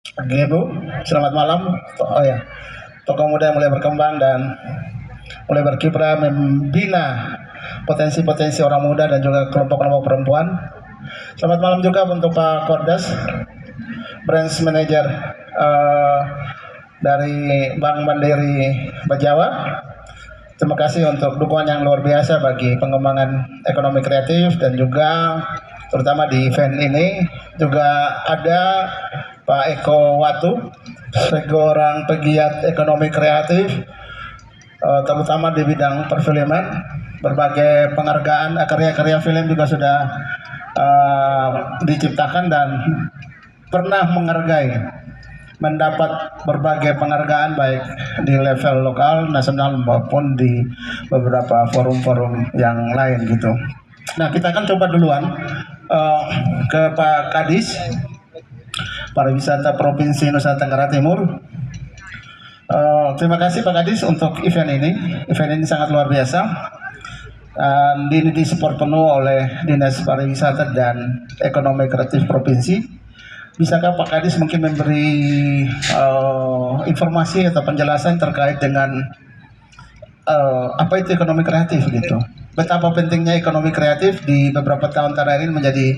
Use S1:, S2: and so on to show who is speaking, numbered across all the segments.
S1: Oke Bu, selamat malam. Oh ya, tokoh muda yang mulai berkembang dan mulai berkiprah membina potensi-potensi orang muda dan juga kelompok-kelompok perempuan. Selamat malam juga untuk Pak Kordas, Branch Manager eh, dari Bank Mandiri Bajawa. Terima kasih untuk dukungan yang luar biasa bagi pengembangan ekonomi kreatif dan juga terutama di event ini juga ada Pak Eko Watu, seorang pegiat ekonomi kreatif, terutama di bidang perfilman. Berbagai penghargaan karya-karya film juga sudah diciptakan dan pernah mendapat berbagai penghargaan baik di level lokal, nasional maupun di beberapa forum-forum yang lain gitu. Nah, kita akan coba duluan uh, ke Pak Kadis Pariwisata Provinsi Nusa Tenggara Timur. Terima kasih Pak Kadis untuk event ini. Event ini sangat luar biasa. Ini disupport penuh oleh Dinas Pariwisata dan Ekonomi Kreatif Provinsi. Bisakah Pak Kadis mungkin memberi informasi atau penjelasan terkait dengan apa itu ekonomi kreatif gitu? Betapa pentingnya ekonomi kreatif di beberapa tahun terakhir ini menjadi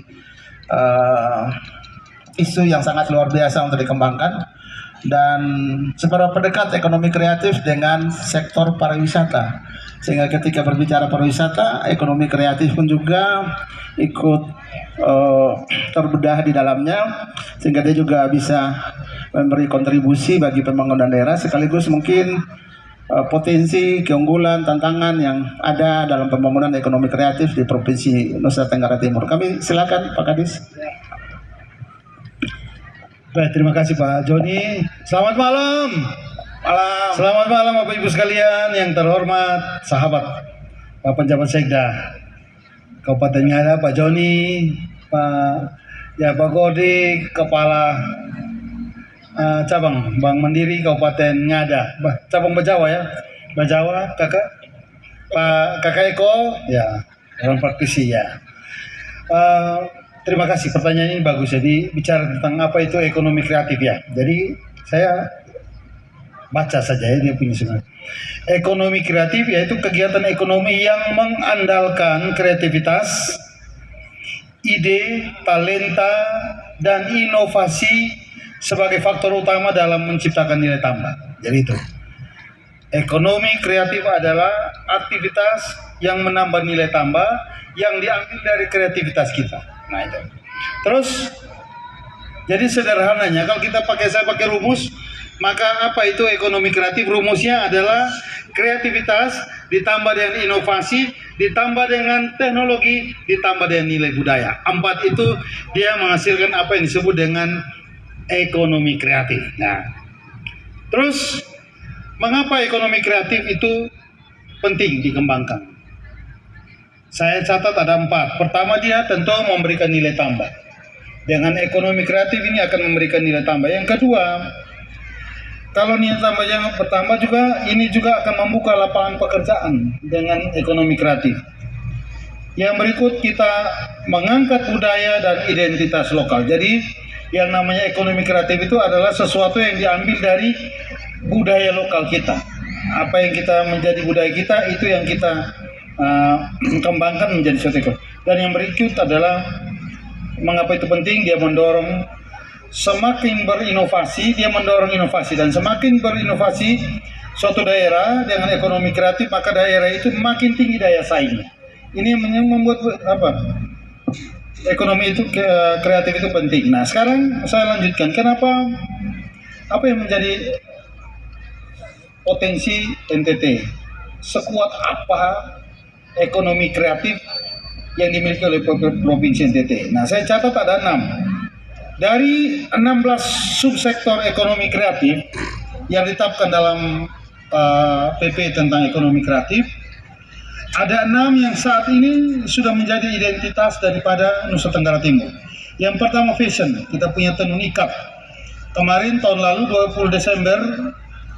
S1: uh, isu yang sangat luar biasa untuk dikembangkan, dan seberapa dekat ekonomi kreatif dengan sektor pariwisata, sehingga ketika berbicara pariwisata, ekonomi kreatif pun juga ikut terbedah di dalamnya, sehingga dia juga bisa memberi kontribusi bagi pembangunan daerah, sekaligus mungkin potensi, keunggulan, tantangan yang ada dalam pembangunan ekonomi kreatif di Provinsi Nusa Tenggara Timur. Kami silakan Pak Kadis.
S2: Baik, terima kasih Pak Joni. Selamat malam.
S1: Malam.
S2: Selamat malam Bapak Ibu sekalian yang terhormat, sahabat Pak Penjabat Sekda Kabupaten Ngada, Pak Joni, Pak Godi, Kepala Cabang Bank Mandiri Kabupaten Ngada, cabang Bajawa ya, Bajawa, Kakak Eko, ya, orang praktisi ya. Terima kasih, pertanyaan ini bagus. Jadi bicara tentang apa itu ekonomi kreatif ya. Jadi saya baca saja ya dia punya sebenarnya. Ekonomi kreatif yaitu kegiatan ekonomi yang mengandalkan kreativitas, ide, talenta, dan inovasi sebagai faktor utama dalam menciptakan nilai tambah. Jadi itu. Ekonomi kreatif adalah aktivitas yang menambah nilai tambah yang diambil dari kreativitas kita. Nah itu. Terus, jadi sederhananya kalau saya pakai rumus, maka apa itu ekonomi kreatif? Rumusnya adalah kreativitas ditambah dengan inovasi, ditambah dengan teknologi, ditambah dengan nilai budaya. 4 itu dia menghasilkan apa yang disebut dengan ekonomi kreatif. Nah, terus mengapa ekonomi kreatif itu penting dikembangkan? Saya catat ada 4. Pertama, dia tentu memberikan nilai tambah. Dengan ekonomi kreatif ini akan memberikan nilai tambah. Yang kedua, kalau nilai tambah yang pertama juga, ini juga akan membuka lapangan pekerjaan dengan ekonomi kreatif. Yang berikut, kita mengangkat budaya dan identitas lokal. Jadi, yang namanya ekonomi kreatif itu adalah sesuatu yang diambil dari budaya lokal kita. Apa yang kita menjadi budaya kita, itu yang kita kembangkan menjadi suatu ekonomi. Dan yang berikut adalah mengapa itu penting, dia mendorong semakin berinovasi, dia mendorong inovasi, dan semakin berinovasi suatu daerah dengan ekonomi kreatif, maka daerah itu makin tinggi daya saingnya. Ini membuat ekonomi itu kreatif itu penting. Nah, sekarang saya lanjutkan. Kenapa, apa yang menjadi potensi NTT? Sekuat apa ekonomi kreatif yang dimiliki oleh Provinsi NTT? Nah, saya catat ada 6. Dari 16 subsektor ekonomi kreatif yang ditetapkan dalam PP tentang ekonomi kreatif, ada 6 yang saat ini sudah menjadi identitas daripada Nusa Tenggara Timur. Yang pertama, fashion. Kita punya tenun ikat. Kemarin tahun lalu 20 Desember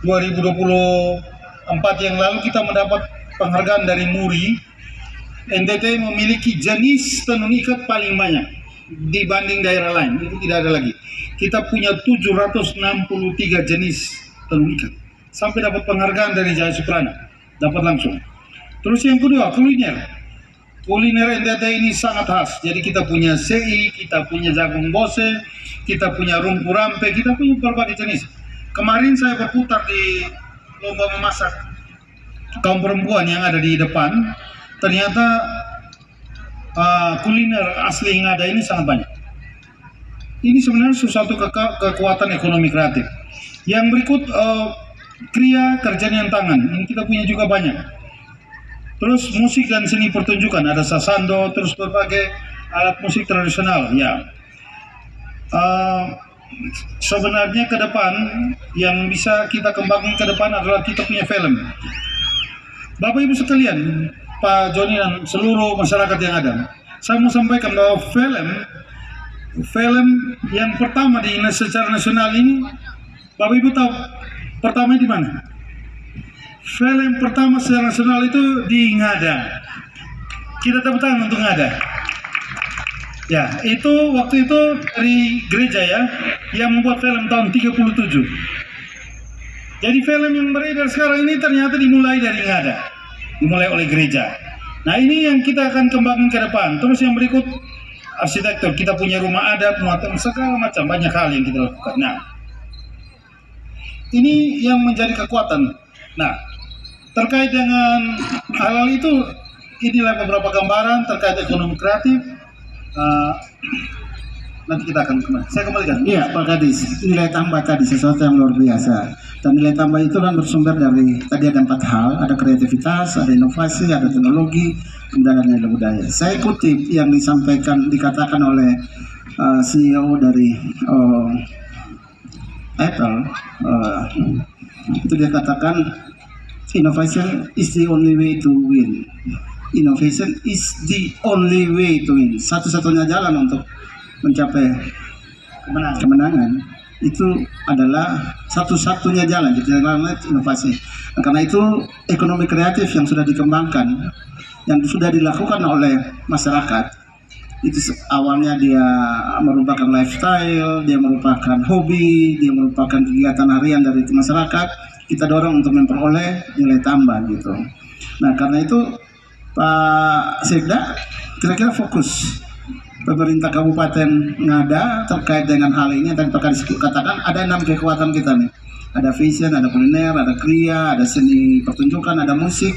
S2: 2024 yang lalu kita mendapat penghargaan dari MURI. NTT memiliki jenis tenun ikat paling banyak dibanding daerah lain, itu tidak ada lagi. Kita punya 763 jenis tenun ikat. Sampai dapat penghargaan dari Jaya Suprana, dapat langsung. Terus yang kedua, kuliner. Kuliner NTT ini sangat khas. Jadi kita punya sei, kita punya jagung bose, kita punya rumpu rampe, kita punya berbagai jenis. Kemarin saya berputar di lomba memasak kaum perempuan yang ada di depan. Ternyata kuliner asli yang ada ini sangat banyak. Ini sebenarnya sesuatu kekuatan ekonomi kreatif. Yang berikut kriya kerjaan tangan. Ini kita punya juga banyak. Terus musik dan seni pertunjukan, ada sasando, terus berbagai alat musik tradisional. Ya, sebenarnya ke depan yang bisa kita kembangkan ke depan adalah kita punya film. Bapak Ibu sekalian, Pak Joni dan seluruh masyarakat yang ada, saya mau sampaikan bahwa film yang pertama secara nasional ini, Bapak Ibu tahu pertama di mana? Film pertama secara nasional itu di Ngada. Kita tepuk tangan untuk Ngada. Ya, itu waktu itu dari gereja ya, yang membuat film tahun 37. Jadi film yang beredar sekarang ini ternyata dimulai dari Ngada, dimulai oleh gereja. Nah, ini yang kita akan kembangkan ke depan. Terus yang berikut, arsitektur. Kita punya rumah adat, segala macam, banyak hal yang kita lakukan. Nah, ini yang menjadi kekuatan. Nah, terkait dengan hal itu, inilah beberapa gambaran terkait ekonomi kreatif. Nanti kita akan kembali. Saya kembalikan.
S1: Iya, Pak Kadis, nilai tambah tadi sesuatu yang luar biasa. Dan nilai tambah itu kan bersumber dari, tadi ada 4 hal, ada kreativitas, ada inovasi, ada teknologi, kemudian ada nilai budaya. Saya kutip yang dikatakan oleh CEO dari Apple, itu dia katakan, innovation is the only way to win. Innovation is the only way to win. Satu-satunya jalan untuk mencapai kemenangan itu adalah satu-satunya jalan. Jadi jalan inovasi. Nah, karena itu ekonomi kreatif yang sudah dikembangkan, yang sudah dilakukan oleh masyarakat, itu awalnya dia merupakan lifestyle, dia merupakan hobi, dia merupakan kegiatan harian dari masyarakat. Kita dorong untuk memperoleh nilai tambah gitu. Nah, karena itu Pak Sekda kira-kira fokus pemerintah Kabupaten Ngada terkait dengan hal ini. Tadi Pak Kadis katakan ada 6 kekuatan kita nih. Ada vision, ada kuliner, ada kriya, ada seni pertunjukan, ada musik.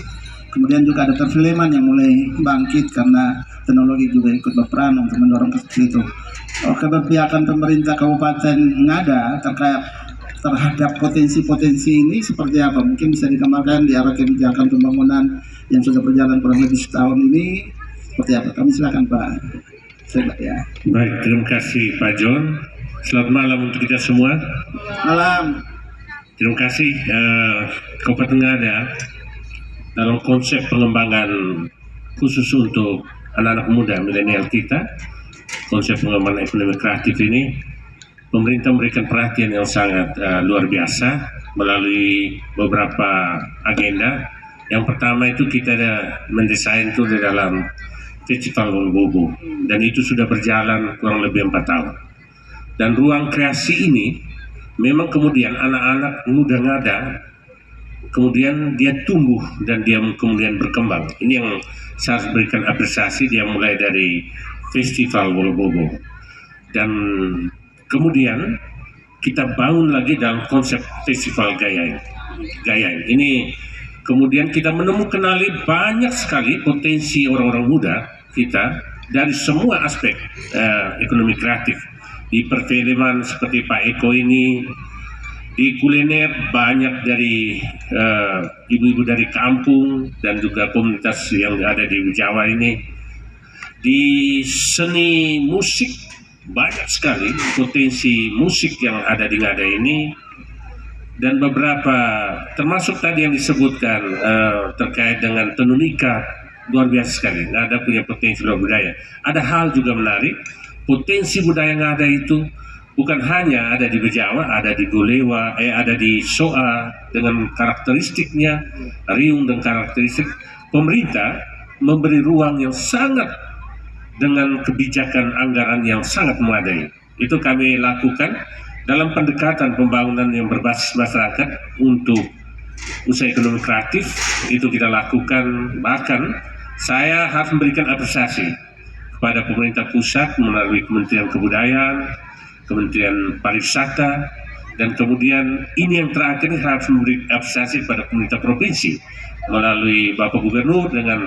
S1: Kemudian juga ada perfilman yang mulai bangkit karena teknologi juga ikut berperan untuk mendorong ke situ. Keberpihakan pemerintah Kabupaten Ngada terhadap potensi-potensi ini seperti apa? Mungkin bisa digambarkan di arah kebijakan pembangunan yang sudah berjalan kurang lebih setahun ini seperti apa? Kami silakan Pak. Ya.
S3: Baik, terima kasih Pak John. Selamat malam untuk kita semua.
S1: Malam.
S3: Terima kasih Kabupaten Ngada dalam konsep pengembangan khusus untuk anak-anak muda milenial kita, konsep pengembangan ekonomi kreatif ini. Pemerintah memberikan perhatian yang sangat luar biasa melalui beberapa agenda. Yang pertama itu kita mendesain itu di dalam Festival Wolobobo, dan itu sudah berjalan kurang lebih 4 tahun. Dan ruang kreasi ini memang kemudian anak-anak muda Ngada kemudian dia tumbuh dan dia kemudian berkembang. Ini yang saya harus berikan apresiasi, dia mulai dari Festival Wolobobo. Dan kemudian kita bangun lagi dalam konsep Festival Gayain. Ini kemudian kita menemukan banyak sekali potensi orang-orang muda kita dari semua aspek ekonomi kreatif. Di perfilman seperti Pak Eko ini, di kuliner banyak dari ibu-ibu dari kampung dan juga komunitas yang ada di Jawa ini. Di seni musik banyak sekali potensi musik yang ada di Ngada ini, dan beberapa termasuk tadi yang disebutkan terkait dengan tenun ikat, luar biasa sekali. Ngada punya potensi luar budaya. Ada hal juga menarik, potensi budaya Ngada itu bukan hanya ada di Bejawa, ada di Golewa, ada di Soa dengan karakteristiknya, Riung dan karakteristik. Pemerintah memberi ruang yang sangat dengan kebijakan anggaran yang sangat memadai. Itu kami lakukan dalam pendekatan pembangunan yang berbasis masyarakat untuk usaha ekonomi kreatif. Itu kita lakukan, bahkan saya harus memberikan apresiasi kepada pemerintah pusat melalui Kementerian Kebudayaan, Kementerian Pariwisata, dan kemudian ini yang terakhir harus memberi apresiasi kepada pemerintah provinsi melalui Bapak Gubernur dengan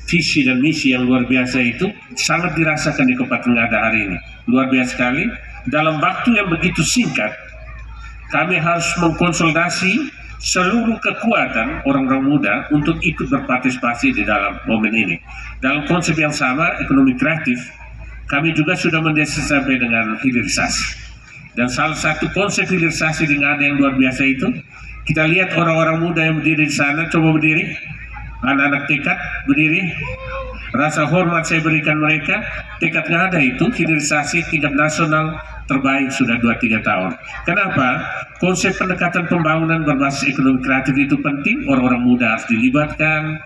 S3: visi dan misi yang luar biasa. Itu sangat dirasakan di Kabupaten Ngada hari ini. Luar biasa sekali. Dalam waktu yang begitu singkat, kami harus mengkonsolidasi seluruh kekuatan orang-orang muda untuk ikut berpartisipasi di dalam momen ini. Dalam konsep yang sama, ekonomi kreatif, kami juga sudah mendesy sampai dengan hilirisasi. Dan salah satu konsep hilirisasi di Ngada yang luar biasa itu, kita lihat orang-orang muda yang berdiri di sana, coba berdiri, anak-anak tekad berdiri, rasa hormat saya berikan mereka. Tekad Ngada itu hilirisasi tingkat nasional terbaik sudah 2-3 tahun. Kenapa? Konsep pendekatan pembangunan berbasis ekonomi kreatif itu penting. Orang-orang muda harus dilibatkan,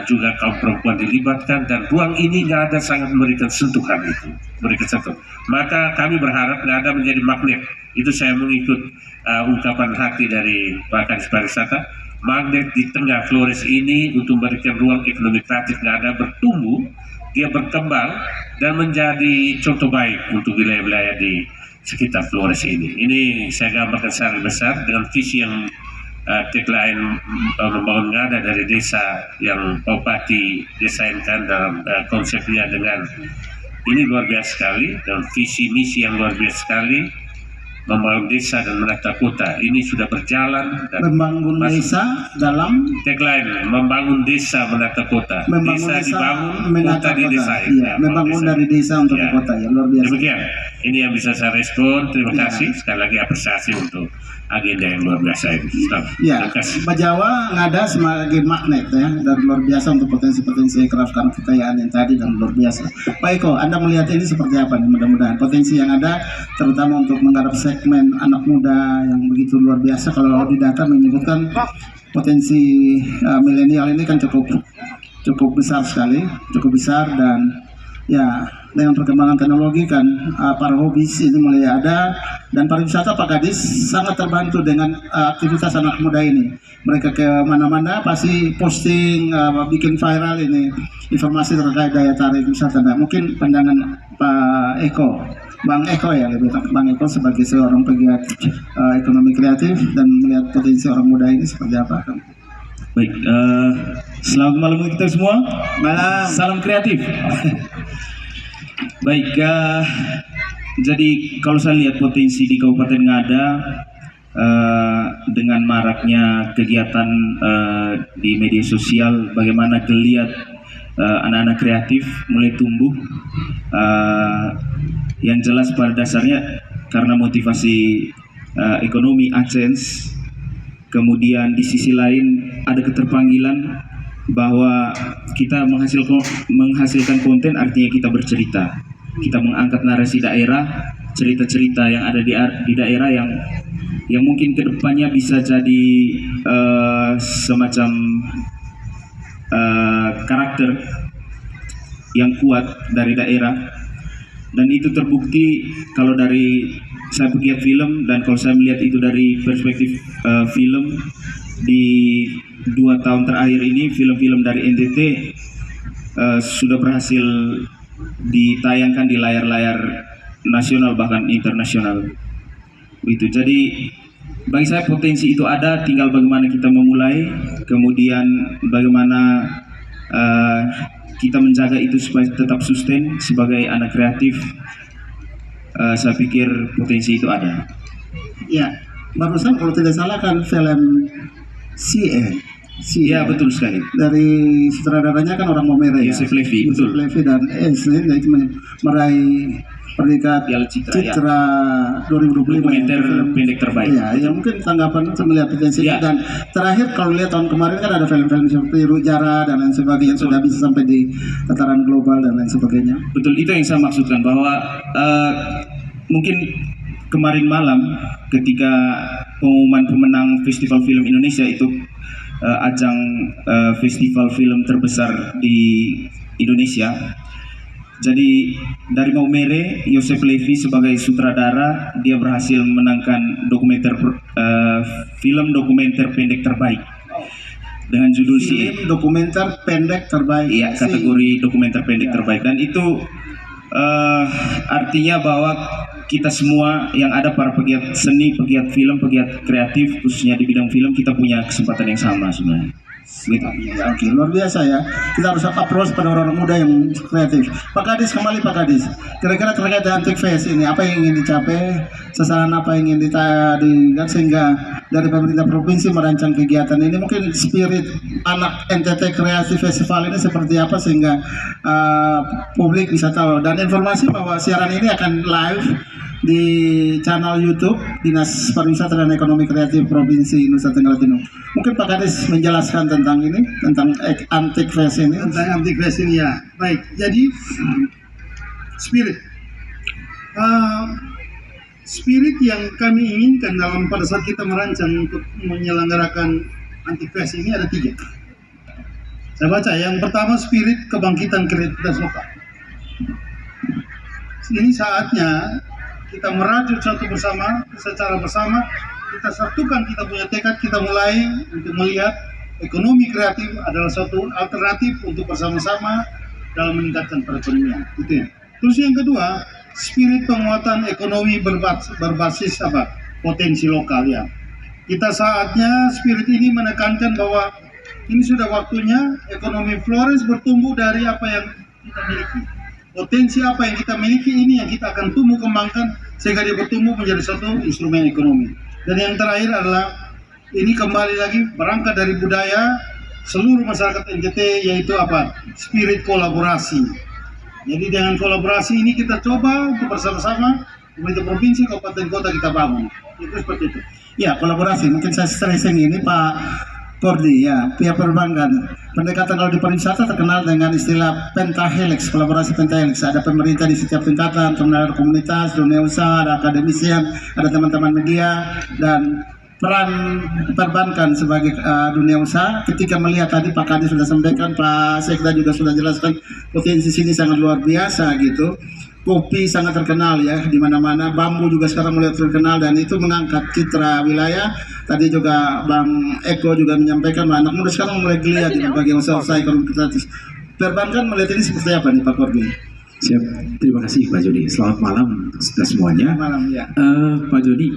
S3: juga kaum perempuan dilibatkan, dan ruang ini Ngada sangat memberikan sentuhan itu, memberikan sentuhan. Maka kami berharap Ngada menjadi magnet. Itu saya mengikut ungkapan hati dari Pak Kadis Pariwisata, magnet di tengah Flores ini untuk memberikan ruang ekonomi kreatif Ngada bertumbuh, dia berkembang dan menjadi contoh baik untuk wilayah-wilayah di sekitar Flores ini. Ini saya gambarkan secara besar dengan visi yang tagline membangun Ngada dari desa yang Pak Bupati desainkan dalam konsepnya. Dengan ini luar biasa sekali, dan visi misi yang luar biasa sekali, membangun desa dan menata kota. Ini sudah berjalan dan
S1: Membangun desa dalam
S3: tagline membangun desa menata kota.
S1: membangun desa
S3: dibangun,
S1: menata
S3: kota
S1: kota.
S3: didesain.
S1: Iya, membangun dari desa untuk ke kota, ya luar biasa.
S3: Demikian. Ini yang bisa saya respon. Terima kasih. Sekali lagi apresiasi untuk agenda yang luar biasa ini.
S1: Ya,
S3: Terima kasih.
S1: Pak Jawa Ngada sebagai magnet ya, dan luar biasa untuk potensi-potensi aircraft karena kekayaan yang tadi, dan luar biasa. Pak Eko, Anda melihat ini seperti apa nih? Mudah-mudahan potensi yang ada, terutama untuk menggarap segmen anak muda yang begitu luar biasa. Kalau di data menyebutkan potensi milenial ini kan cukup besar sekali, cukup besar, dan ya dengan perkembangan teknologi kan para hobis ini mulai ada, dan pariwisata Pak Kadis sangat terbantu dengan aktivitas anak muda ini. Mereka ke mana-mana pasti posting, bikin viral ini informasi terkait daya tarik wisata. Nah, mungkin pandangan Pak Eko, Bang Eko ya, lebih tepat Bang Eko sebagai seorang pegiat ekonomi kreatif dan melihat potensi orang muda ini seperti apa?
S4: Baik, selamat malam untuk kita semua.
S1: Malam.
S4: Salam kreatif. Baik, jadi kalau saya lihat potensi di Kabupaten Ngada dengan maraknya kegiatan di media sosial, bagaimana geliat anak-anak kreatif mulai tumbuh. Yang jelas pada dasarnya karena motivasi ekonomi AdSense. Kemudian di sisi lain ada keterpanggilan bahwa kita menghasilkan konten, artinya kita bercerita, kita mengangkat narasi daerah, cerita-cerita yang ada di daerah yang mungkin kedepannya bisa jadi semacam karakter yang kuat dari daerah. Dan itu terbukti kalau dari saya pegiat film, dan kalau saya melihat itu dari perspektif film di 2 tahun terakhir ini, film-film dari NTT sudah berhasil ditayangkan di layar-layar nasional bahkan internasional. Begitu. Jadi bagi saya potensi itu ada, tinggal bagaimana kita memulai, kemudian bagaimana kita menjaga itu supaya tetap sustain sebagai anak kreatif. Saya pikir potensi itu ada.
S1: Ya, barusan kalau tidak salah kan film CE.
S4: Ya, betul sekali.
S1: Dari sutradaranya kan orang Momere ya.
S4: Yosef Levi,
S1: Yosef
S4: betul.
S1: Levi dan Eslen, itu meraih predikat
S4: Piala Citra, ya.
S1: Citra 2025.
S4: Dokumenter
S1: Film.
S4: pendek terbaik.
S1: Ya, ya mungkin tanggapan untuk melihat potensi
S4: Ya.
S1: dan terakhir kalau lihat tahun kemarin kan ada film-film seperti Rujara dan lain sebagainya yang sudah bisa sampai di tataran global dan lain sebagainya.
S4: Betul, itu yang saya maksudkan, bahwa mungkin kemarin malam ketika pengumuman pemenang Festival Film Indonesia itu ajang festival film terbesar di Indonesia. Jadi dari Maumere, Yosef Levi sebagai sutradara, dia berhasil menangkan film dokumenter pendek terbaik dengan judul
S1: Film dokumenter pendek terbaik.
S4: Iya, kategori dokumenter pendek terbaik. Dan itu artinya bahwa kita semua yang ada, para pegiat seni, pegiat film, pegiat kreatif, khususnya di bidang film, kita punya kesempatan yang sama sebenarnya. Gitu.
S1: Ya, oke, luar biasa ya. Kita harus approach pada orang-orang muda yang kreatif. Pak Kadis, kembali Pak Kadis. Kira-kira terkait dengan Antik Fest ini, apa yang ingin dicapai? Sasaran apa yang ingin digagas sehingga dari pemerintah provinsi merancang kegiatan ini? Mungkin spirit anak NTT Kreatif Festival ini seperti apa sehingga publik bisa tahu. Dan informasi bahwa siaran ini akan live di channel YouTube Dinas Pariwisata dan Ekonomi Kreatif Provinsi Nusa Tenggara Timur. Mungkin Pak Kadis menjelaskan tentang ini, tentang Antik Fest ini.
S2: Tentang Antik Fest ini ya. Baik, jadi spirit yang kami inginkan pada saat kita merancang untuk menyelenggarakan Antik Fest ini ada 3. Saya baca, yang pertama spirit kebangkitan kreativitas lokal. Ini saatnya kita merajut secara bersama, kita satukan, kita punya tekad, kita mulai untuk melihat ekonomi kreatif adalah suatu alternatif untuk bersama-sama dalam meningkatkan perekonomian. Itu ya. Terus yang kedua, spirit penguatan ekonomi berbasis potensi lokal ya. Kita saatnya spirit ini menekankan bahwa ini sudah waktunya ekonomi flores bertumbuh dari apa yang kita miliki. Potensi apa yang kita miliki ini yang kita akan tumbuh kembangkan sehingga dia bertumbuh menjadi suatu instrumen ekonomi. Dan yang terakhir adalah ini kembali lagi berangkat dari budaya seluruh masyarakat NTT, yaitu spirit kolaborasi. Jadi dengan kolaborasi ini kita coba untuk bersama-sama pemerintah provinsi, kabupaten, kota kita bangun. Itu seperti itu.
S1: Ya, kolaborasi. Mungkin saya stressing ini Pak Kordi, ya, pihak perbankan. Pendekatan kalau di pariwisata terkenal dengan istilah pentahelix, kolaborasi pentahelix. Ada pemerintah di setiap tingkatan, teman komunitas, dunia usaha, ada akademisian, ada teman-teman media, dan peran perbankan sebagai dunia usaha. Ketika melihat tadi Pak Kadis sudah sampaikan, Pak Sekda juga sudah jelaskan, potensi sini sangat luar biasa gitu. Kopi sangat terkenal ya di mana-mana, bambu juga sekarang mulai terkenal dan itu mengangkat citra wilayah. Tadi juga Bang Eko juga menyampaikan bahwa anak muda sekarang mulai geliat di berbagai usaha-usaha ekonomi kreatif. Perbankan melihat ini seperti apa nih Pak Kordi?
S5: Siap, terima kasih Pak Jody. Selamat malam kita semuanya.
S1: Malam ya.
S5: Pak Jody,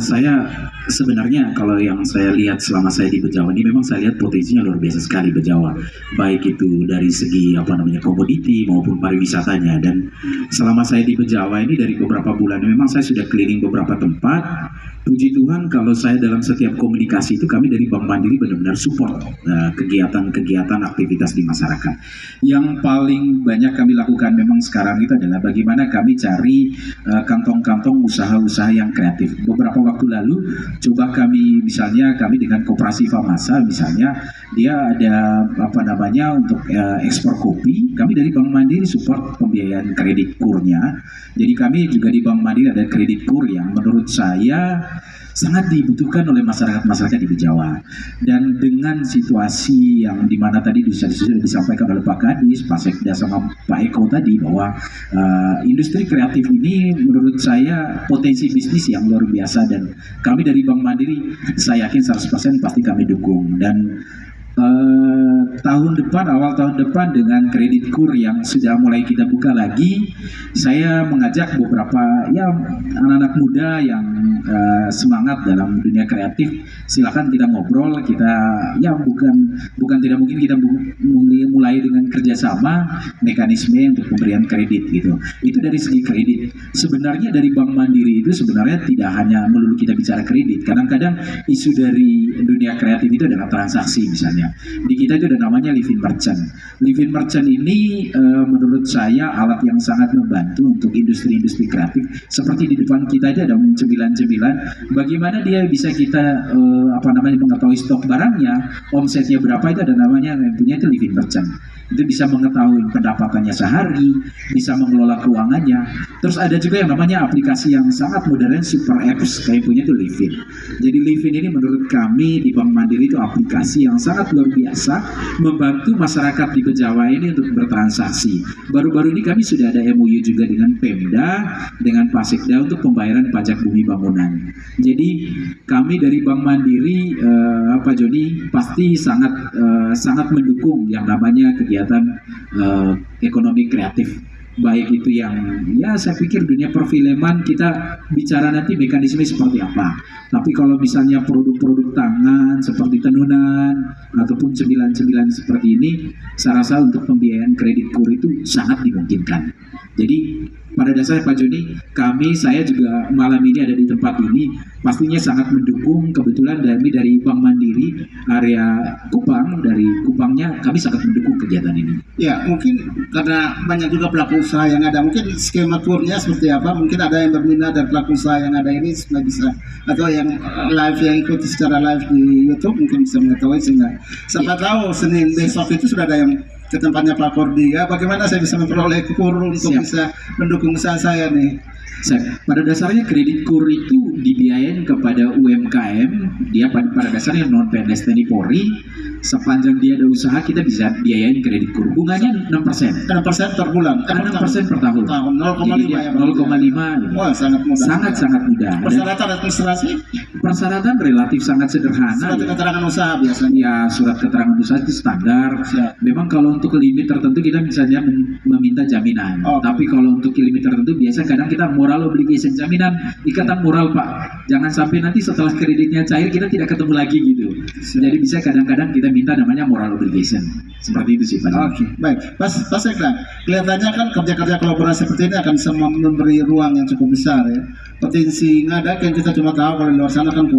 S5: saya sebenarnya kalau yang saya lihat selama saya di Bejawa ini, memang saya lihat potensinya luar biasa sekali Bejawa. Baik itu dari segi komoditi maupun pariwisatanya. Dan selama saya di Bejawa ini dari beberapa bulan, memang saya sudah keliling beberapa tempat. Puji Tuhan kalau saya dalam setiap komunikasi itu, kami dari Bank Mandiri benar-benar support kegiatan-kegiatan aktivitas di masyarakat. Yang paling banyak kami lakukan memang sekarang itu adalah bagaimana kami cari kantong-kantong usaha-usaha yang kreatif. Beberapa waktu lalu coba kami dengan Koperasi Famasa misalnya, dia ada untuk ekspor kopi. Kami dari Bank Mandiri support pembiayaan kredit kurnya. Jadi kami juga di Bank Mandiri ada kredit kur yang menurut saya sangat dibutuhkan oleh masyarakat di Bejawa. Dan dengan situasi yang dimana tadi sudah disampaikan oleh Pak Kadis, Pak Sekda sama Pak Eko tadi, bahwa industri kreatif ini menurut saya potensi bisnis yang luar biasa, dan kami dari Bank Mandiri saya yakin 100% pasti kami dukung. Dan awal tahun depan dengan kredit kur yang sudah mulai kita buka lagi, saya mengajak beberapa anak-anak muda yang semangat dalam dunia kreatif, silakan kita ngobrol, kita bukan tidak mungkin kita mulai dengan kerjasama mekanisme untuk pemberian kredit gitu. Itu dari segi kredit. Sebenarnya dari Bank Mandiri itu sebenarnya tidak hanya melulu kita bicara kredit. Kadang-kadang isu dari dunia kreatif itu adalah transaksi misalnya. Di kita itu ada namanya Livin Merchant. Livin Merchant ini menurut saya alat yang sangat membantu untuk industri-industri kreatif. Seperti di depan kita aja ada cemilan-cemilan. Bagaimana dia bisa kita mengetahui stok barangnya, omsetnya berapa, itu ada namanya yang punya itu Livin Merchant. Itu bisa mengetahui pendapatannya sehari, bisa mengelola keuangannya. Terus ada juga yang namanya aplikasi yang sangat modern, super apps, kayak punya itu Livin. Jadi Livin ini menurut kami di Bank Mandiri itu aplikasi yang sangat luar biasa membantu masyarakat di Bejawa ini untuk bertransaksi. Baru-baru ini kami sudah ada MOU juga dengan Pemda, dengan Pasekda untuk pembayaran pajak bumi bangunan. Jadi kami dari Bank Mandiri, Pak Joni, pasti sangat mendukung yang namanya kegiatan ekonomi kreatif. Baik itu yang, ya saya pikir dunia perfilman kita bicara nanti mekanisme seperti apa. Tapi kalau misalnya produk-produk tangan seperti tenunan ataupun cemilan-cemilan seperti ini, saya rasa untuk pembiayaan kredit KUR itu sangat dimungkinkan. Jadi pada dasarnya Pak Joni, saya juga malam ini ada di tempat ini, pastinya sangat mendukung. Kebetulan dari Bank Mandiri area Kupang, dari Kupangnya kami sangat mendukung kegiatan ini.
S1: Ya, mungkin karena banyak juga pelaku usaha yang ada, mungkin skema kurnya seperti apa, mungkin ada yang berminat dari pelaku usaha yang ada ini supaya bisa, atau yang live yang ikuti secara live di YouTube mungkin bisa mengetahui, sehingga siapa tahu Senin besok itu sudah ada yang ke tempatnya Pak Kordi, ya bagaimana saya bisa memperoleh KUR untuk bisa mendukung usaha saya nih.
S5: Pada dasarnya kredit KUR itu dibiayain kepada UMKM, dia pada dasarnya non PNS TNI Polri. Sepanjang dia ada usaha kita bisa biayain kredit KUR. Bunganya 6%.
S1: 6% per bulan.
S5: 6% per tahun.
S1: 0,5 ya.
S5: 0,5.
S1: Wah, sangat mudah.
S5: Sangat mudah.
S1: Persyaratan administrasi?
S5: Persyaratan relatif sangat sederhana.
S1: Surat keterangan usaha biasanya.
S5: Ya, surat keterangan usaha itu standar. Memang kalau untuk limit tertentu kita misalnya meminta jaminan. Tapi kalau untuk limit tertentu biasa kadang kita moral obligation, jaminan ikatan moral Pak. Jangan sampai nanti setelah kreditnya cair kita tidak ketemu lagi gitu. Jadi bisa kadang-kadang kita minta namanya moral obligation. Seperti itu sih Pak.
S1: Oke, baik. Pas Sekda, kelihatannya kan kerja-kerja kolaborasi seperti ini akan memberi ruang yang cukup besar ya. Potensi ngadak yang kita cuma tahu kalau di luar sana kan